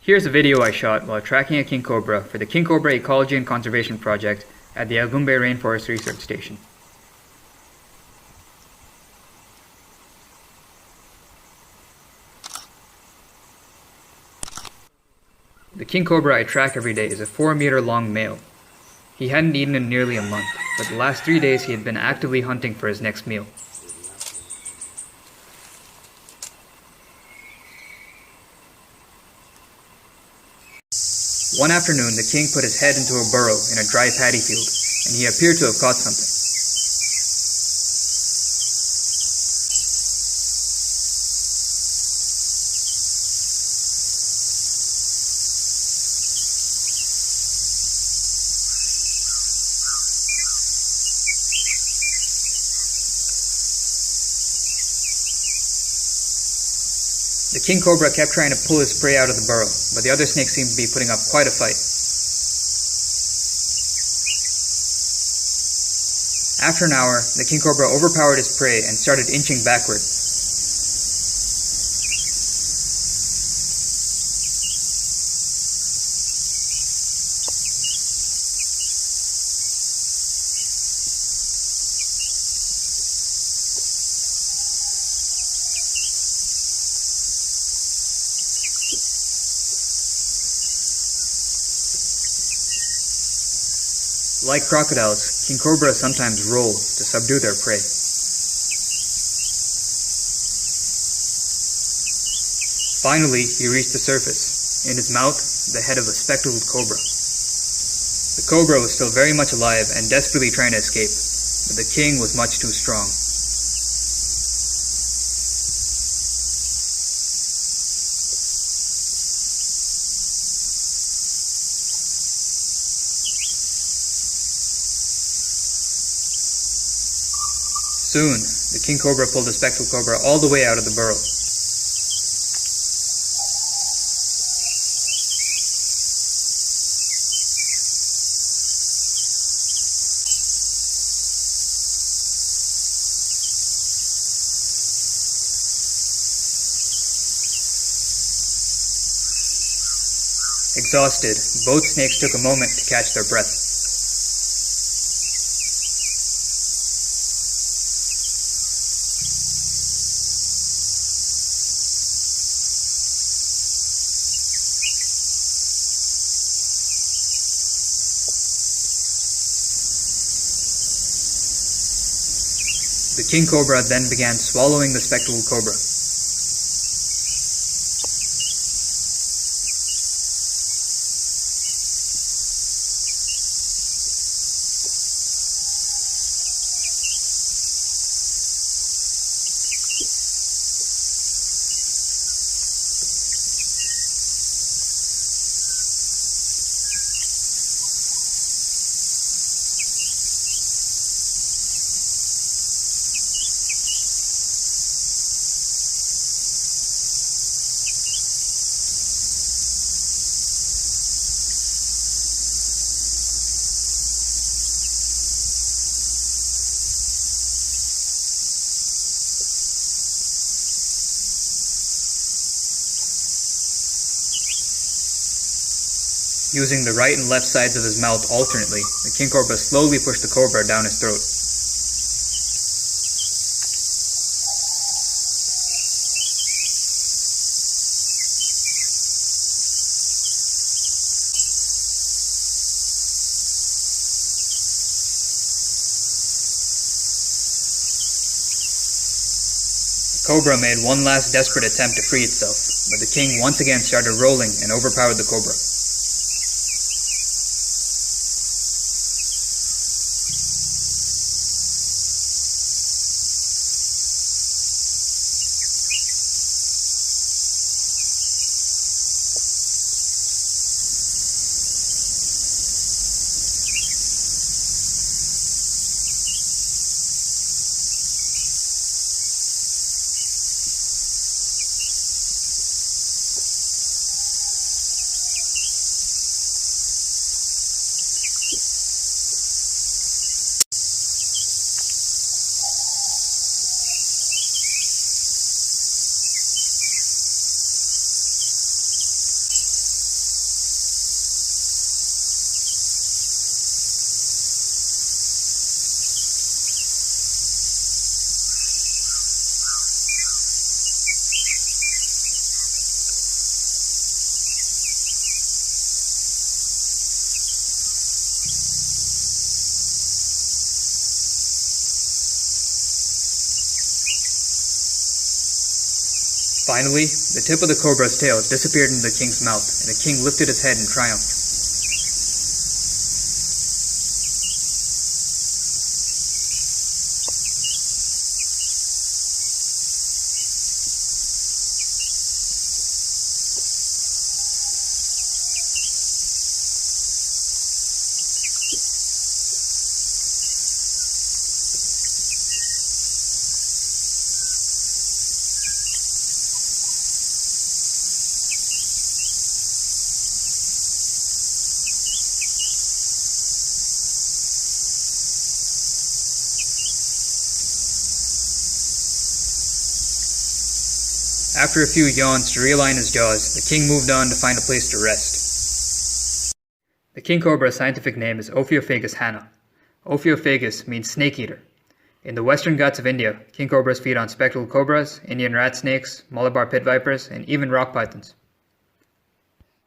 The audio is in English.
Here's a video I shot while tracking a king cobra for the King Cobra Ecology and Conservation Project at the Agumbe Rainforest Research Station. The king cobra I track every day is a 4-meter long male. He hadn't eaten in nearly a month, but the last 3 days he had been actively hunting for his next meal. One afternoon, the king put his head into a burrow in a dry paddy field, and he appeared to have caught something. The king cobra kept trying to pull his prey out of the burrow, but the other snakes seemed to be putting up quite a fight. After an hour, the king cobra overpowered his prey and started inching backward. Like crocodiles, king cobras sometimes roll to subdue their prey. Finally, he reached the surface. In his mouth, the head of a spectacled cobra. The cobra was still very much alive and desperately trying to escape, but the king was much too strong. Soon, the king cobra pulled the spectacled cobra all the way out of the burrow. Exhausted, both snakes took a moment to catch their breath. The king cobra then began swallowing the spectacled cobra. Using the right and left sides of his mouth alternately, the king cobra slowly pushed the cobra down his throat. The cobra made one last desperate attempt to free itself, but the king once again started rolling and overpowered the cobra. Finally, the tip of the cobra's tail disappeared into the king's mouth, and the king lifted his head in triumph. After a few yawns to realign his jaws, the king moved on to find a place to rest. The king cobra's scientific name is Ophiophagus hanna. Ophiophagus means snake eater. In the western Ghats of India, king cobras feed on spectacled cobras, Indian rat snakes, Malabar pit vipers, and even rock pythons.